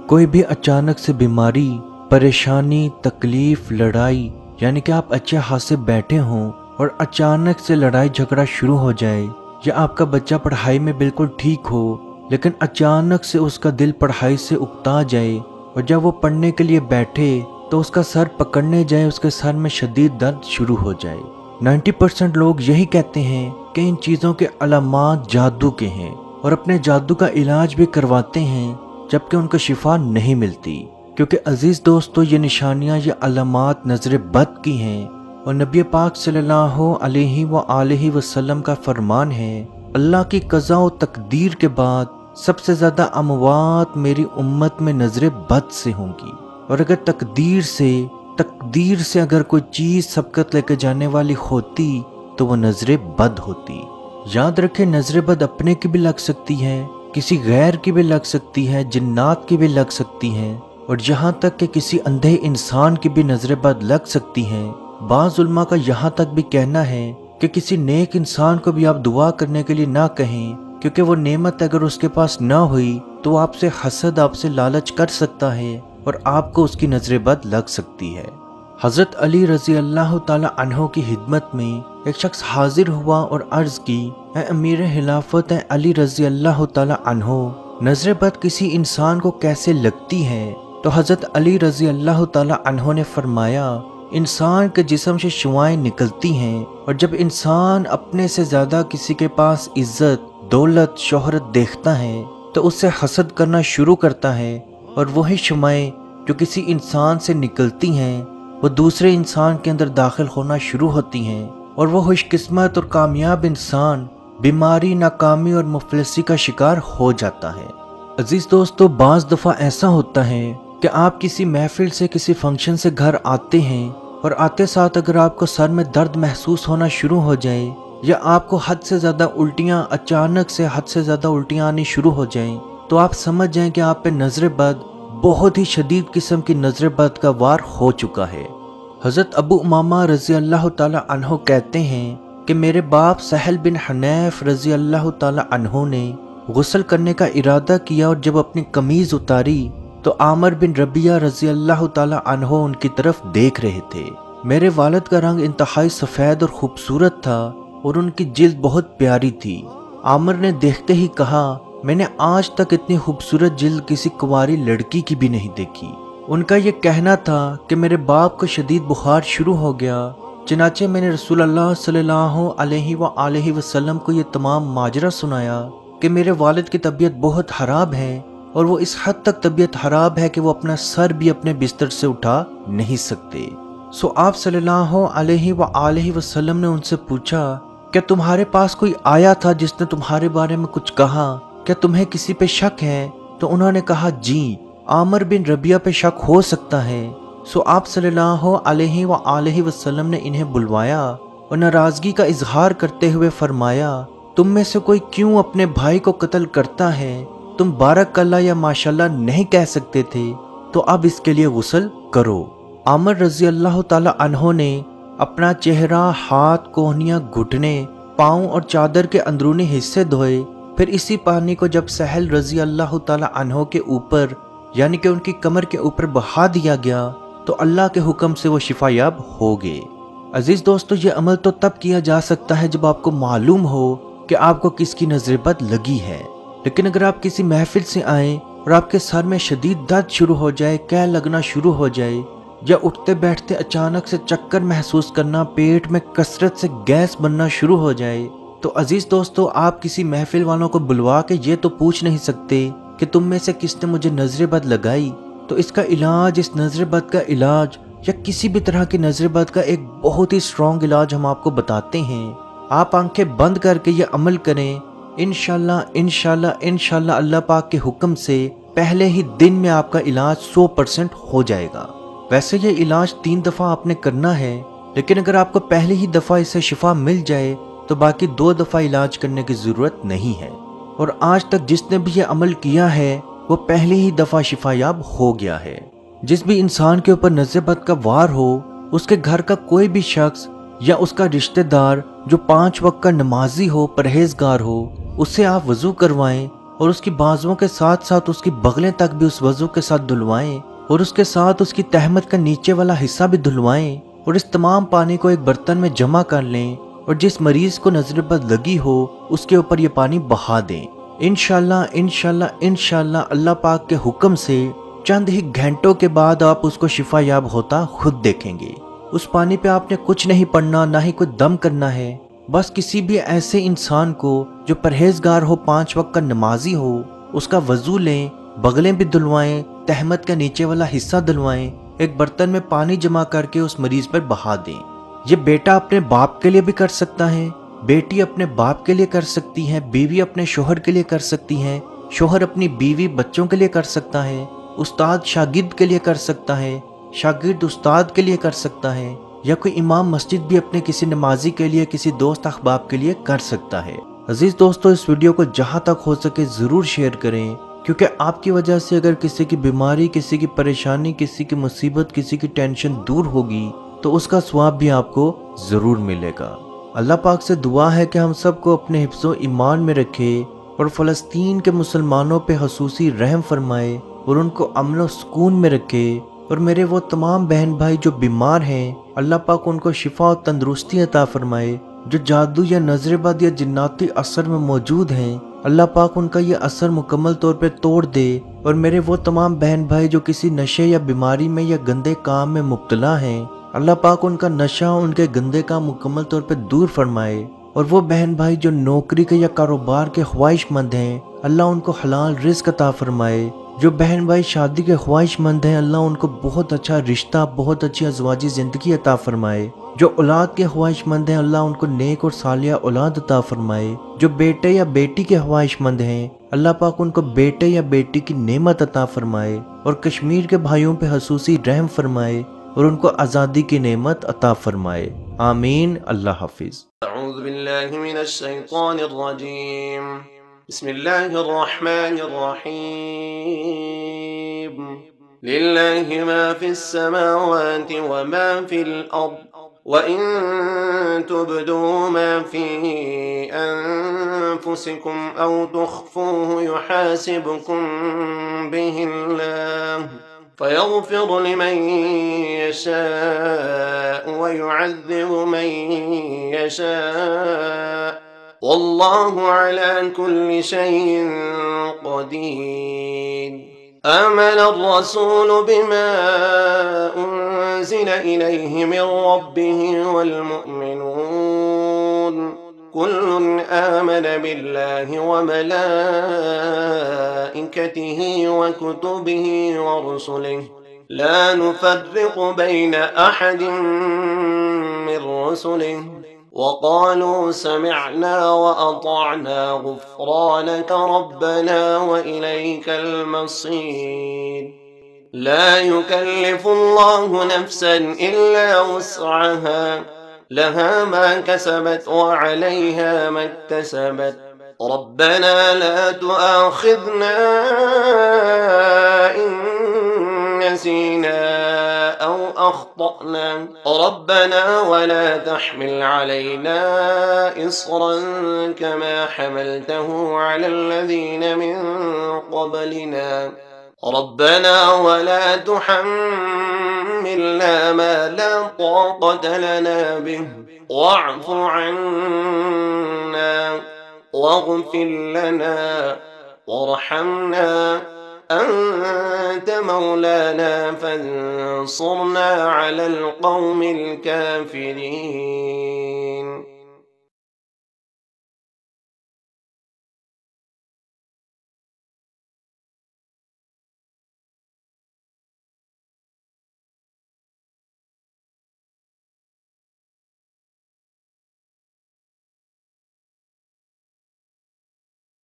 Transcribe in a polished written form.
कोई भी अचानक से बीमारी, परेशानी, तकलीफ, लड़ाई, यानी कि आप अच्छे हाथ से बैठे हों और अचानक से लड़ाई झगड़ा शुरू हो जाए, या आपका बच्चा पढ़ाई में बिल्कुल ठीक हो लेकिन अचानक से उसका दिल पढ़ाई से उकता जाए और जब वो पढ़ने के लिए बैठे तो उसका सर पकड़ने जाए, उसके सर में शदीद दर्द शुरू हो जाए। 90% लोग यही कहते हैं कि इन चीज़ों के अलामात जादू के हैं और अपने जादू का इलाज भी करवाते हैं, जबकि उनको शिफा नहीं मिलती। क्योंकि अजीज दोस्तों, ये निशानियां, ये अलामात नजर बद की हैं और नबी पाक सल्लल्लाहु अलैहि वसल्लम का फरमान है, अल्लाह की कज़ा व तकदीर के बाद सबसे ज्यादा अमवात मेरी उम्मत में नजर बद से होंगी। और अगर तकदीर से अगर कोई चीज सबकत लेके जाने वाली होती तो वो नजर बद होती। याद रखें, नजर बद अपने की भी लग सकती है, किसी गैर की भी लग सकती है, जिन्नात की भी लग सकती है, और यहाँ तक कि किसी अंधे इंसान की भी नजर बद लग सकती है। बाज़ उलमा का यहाँ तक भी कहना है कि किसी नेक इंसान को भी आप दुआ करने के लिए ना कहें, क्योंकि वो नेमत अगर उसके पास ना हुई तो आपसे हसद, आपसे लालच कर सकता है और आपको उसकी नजर बद लग सकती है। हजरत अली रजी अल्लाह ताला अन्हो की खिदमत में एक शख्स हाजिर हुआ और अर्ज की, ऐ अमीर खिलाफत है अली रजी अल्लाह ताला अन्हो, नजर बद किसी इंसान को कैसे लगती है? तो हजरत अली रजी अल्लाह ताला अन्हो ने फरमाया, इंसान के जिस्म से शुआएं निकलती हैं और जब इंसान अपने से ज्यादा किसी के पास इज्जत, दौलत, शोहरत देखता है तो उससे हसद करना शुरू करता है, और वही शुआएं जो किसी इंसान से निकलती हैं वो दूसरे इंसान के अंदर दाखिल होना शुरू होती हैं, और वो खुशकिस्मत और कामयाब इंसान बीमारी, नाकामी और मुफलिसी का शिकार हो जाता है। अजीज दोस्तों, बाज़ दफ़ा ऐसा होता है कि आप किसी महफिल से, किसी फंक्शन से घर आते हैं और आते साथ अगर आपको सर में दर्द महसूस होना शुरू हो जाए या आपको हद से ज़्यादा उल्टियाँ, अचानक से हद से ज़्यादा उल्टियाँ आनी शुरू हो जाएं, तो आप समझ जाएं कि आप पे नजर बद, बहुत ही शदीद किस्म की नजर बद का वार हो चुका है। हज़रत अबू उमामा रजी अल्लाह ताला अन्हो कहते हैं कि मेरे बाप सहल बिन हनैफ रजी अल्लाह ताला अन्हो ने गुस्ल करने का इरादा किया और जब अपनी कमीज उतारी तो आमर बिन रबिया रजी अल्लाह ताला अन्हो उनकी तरफ देख रहे थे। मेरे वालिद का रंग इंतहाई सफ़ेद और खूबसूरत था और उनकी जिल्द बहुत प्यारी थी। आमर ने देखते ही कहा, मैंने आज तक इतनी खूबसूरत जिल्द किसी कुंवारी लड़की की भी नहीं देखी। उनका ये कहना था कि मेरे बाप को शदीद बुखार शुरू हो गया, चनाचे मैंने रसूलुल्लाह सल्लल्लाहु अलैहि वसल्लम को ये तमाम माजरा सुनाया कि मेरे वालिद की तबीयत बहुत खराब है और वो इस हद तक तबीयत खराब है कि वो अपना सर भी अपने बिस्तर से उठा नहीं सकते। सो आप सल्लल्लाहु अलैहि वसल्लम ने उनसे पूछा, क्या तुम्हारे पास कोई आया था जिसने तुम्हारे बारे में कुछ कहा? क्या तुम्हें किसी पे शक है? तो उन्होंने कहा, जी, आमर बिन रबिया पे शक हो सकता है। सो आप सल्लल्लाहु अलैहि वसल्लम ने इन्हें बुलवाया और नाराजगी का इजहार करते हुए फरमाया, तुम में से कोई क्यों अपने भाई को कत्ल करता है? तुम बारकल्लाह या माशाल्लाह नहीं कह सकते थे, तो अब इसके लिए गुस्ल करो। आमर रजी अल्लाह ताला अन्हो ने अपना चेहरा, हाथ, कोहनियाँ, घुटने, पाँव और चादर के अंदरूनी हिस्से धोए। फिर इसी पानी को जब सहल रजी अल्लाह ताला अन्हो के ऊपर, यानी कि उनकी कमर के ऊपर बहा दिया गया तो अल्लाह के हुक्म से वो शिफायाब हो गए। अजीज दोस्तों, ये अमल तो तब किया जा सकता है जब आपको मालूम हो कि आपको किसकी नजर बद लगी है। लेकिन अगर आप किसी महफिल से आए और आपके सर में शदीद दर्द शुरू हो जाए, कै लगना शुरू हो जाए, या उठते बैठते अचानक से चक्कर महसूस करना, पेट में कसरत से गैस बनना शुरू हो जाए, तो अजीज दोस्तों, आप किसी महफिल वालों को बुलवा के ये तो पूछ नहीं सकते कि तुम में से किसने मुझे नजर बद लगाई। तो इसका इलाज, इस नजर बद का इलाज या किसी भी तरह की नजर बद का एक बहुत ही स्ट्रॉन्ग इलाज हम आपको बताते हैं। आप आंखें बंद करके ये अमल करें, इंशाल्लाह अल्लाह पाक के हुक्म से पहले ही दिन में आपका इलाज 100% हो जाएगा। वैसे ये इलाज 3 दफ़ा आपने करना है, लेकिन अगर आपको पहली ही दफ़ा इससे शिफा मिल जाए तो बाकी 2 दफ़ा इलाज करने की ज़रूरत नहीं है। और आज तक जिसने भी ये अमल किया है वो पहली ही दफ़ा शिफायाब हो गया है। जिस भी इंसान के ऊपर नजर बद का वार हो, उसके घर का कोई भी शख्स या उसका रिश्तेदार जो 5 वक्त का नमाजी हो, परहेजगार हो, उससे आप वजू करवाएं और उसकी बाजुओं के साथ साथ उसकी बगलें तक भी उस वजू के साथ धुलवाएं और उसके साथ उसकी तहमत का नीचे वाला हिस्सा भी धुलवाएं और इस तमाम पानी को एक बर्तन में जमा कर लें और जिस मरीज को नजर बद लगी हो उसके ऊपर ये पानी बहा दें। इंशाल्लाह इंशाल्लाह इंशाल्लाह अल्लाह पाक के हुक्म से चंद ही घंटों के बाद आप उसको शिफा याब होता खुद देखेंगे। उस पानी पे आपने कुछ नहीं पढ़ना, ना ही कोई दम करना है। बस किसी भी ऐसे इंसान को जो परहेजगार हो, 5 वक्त का नमाजी हो, उसका वजू लें, बगलें भी धुलवाएं, तहमत का नीचे वाला हिस्सा धुलवाएं, एक बर्तन में पानी जमा करके उस मरीज पर बहा दें। ये बेटा अपने बाप के लिए भी कर सकता है, बेटी अपने बाप के लिए कर सकती है, बीवी अपने शोहर के लिए कर सकती है, शोहर अपनी बीवी बच्चों के लिए कर सकता है, उस्ताद शागिर्द के लिए कर सकता है, शागिर्द उस्ताद के लिए कर सकता है, या कोई इमाम मस्जिद भी अपने किसी नमाजी के लिए, किसी दोस्त अहबाब के लिए कर सकता है। अजीज दोस्तों, इस वीडियो को जहां तक हो सके जरूर शेयर करें, क्योंकि आपकी वजह से अगर किसी की बीमारी, किसी की परेशानी, किसी की मुसीबत, किसी की टेंशन दूर होगी तो उसका स्वाब भी आपको जरूर मिलेगा। अल्लाह पाक से दुआ है कि हम सबको अपने हिफ्ज़ो ईमान में रखे और फ़लस्तीन के मुसलमानों पे खसूसी रहम फरमाए और उनको अमन और सुकून में रखे। और मेरे वो तमाम बहन भाई जो बीमार हैं, अल्लाह पाक उनको शिफा और तंदुरुस्ती अता फरमाए। जो जादू या नजरबद या जिन्नाती असर में मौजूद हैं, अल्लाह पाक उनका ये असर मुकम्मल तौर पे तोड़ दे। और मेरे वो तमाम बहन भाई जो किसी नशे या बीमारी में या गंदे काम में मुब्तला हैं, अल्लाह पाक उनका नशा, उनके गंदे काम मुकम्मल तौर पे दूर फरमाए। और वो बहन भाई जो नौकरी के या कारोबार के ख्वाहिशमंद हैं, अल्लाह उनको हलाल रिज़्क अता फरमाए। जो बहन भाई शादी के ख्वाहिशमंद हैं, अल्लाह उनको बहुत अच्छा रिश्ता, बहुत अच्छी अज़वाजी ज़िंदगी अता फरमाए। जो औलाद के ख्वाहिशमंद हैं, अल्लाह उनको नेक और सालिया औलाद अता फरमाए। जो बेटे या बेटी के ख्वाहिशमंद हैं, अल्लाह पाक उनको बेटे या बेटी की नेमत अता फरमाए और कश्मीर के भाइयों पे खसूसी रहम फरमाए और उनको आज़ादी की नेमत अता फरमाए। आमीन। अल्लाह हाफिज़। अऊज़ु बिल्लाहि मिनश शैतानिर रजीम। बिस्मिल्लाहिर रहमानिर रहीम। लिल्लाहि मा फिस समावाति व मा फिल अर्द व इन तुब्दू मा फी अनफुसिकुम औ तुख्फूहु युहासिबकुम बिहिल्लाह फयग़फ़िर लिमन यशाअ व युअज़्ज़िबु मन यशाअ वल्लाहु अला कुल्लि शैइन क़दीर। आमन अर्रसूलु बिमा उन्ज़िल इलैहि मिन रब्बिहि वल मुअ्मिनून कुल्लुन आमन बिल्लाहि व मलाइकतिहि व कुतुबिहि व रुसुलिहि ला नुफ़र्रिक़ु बैन अहदिन मिन रुसुलिहि वक़ालू समिअना व अतअना गुफ़्रानक रब्बना व इलैकल मसीर। ला युकल्लिफ़ुल्लाहु नफ़्सन इल्ला वुस्अहा लहा मा कसबत व अलैहा मक्तसबत रब्बना ला तुआखिज़ना इन नसीना औ अख्तअना रब्बना वला तहमिल अलैना इस्रन कमा हमलतहु अलल्लज़ीन मिन क़ब्लिना रब्बना वला तुहम्मिलना मा ला ताक़त लना बिहि वअफ़ु अन्ना वग़फ़िर लना वरहमना अंत मौलाना फंसुरना अलल क़ौमिल काफ़िरीन।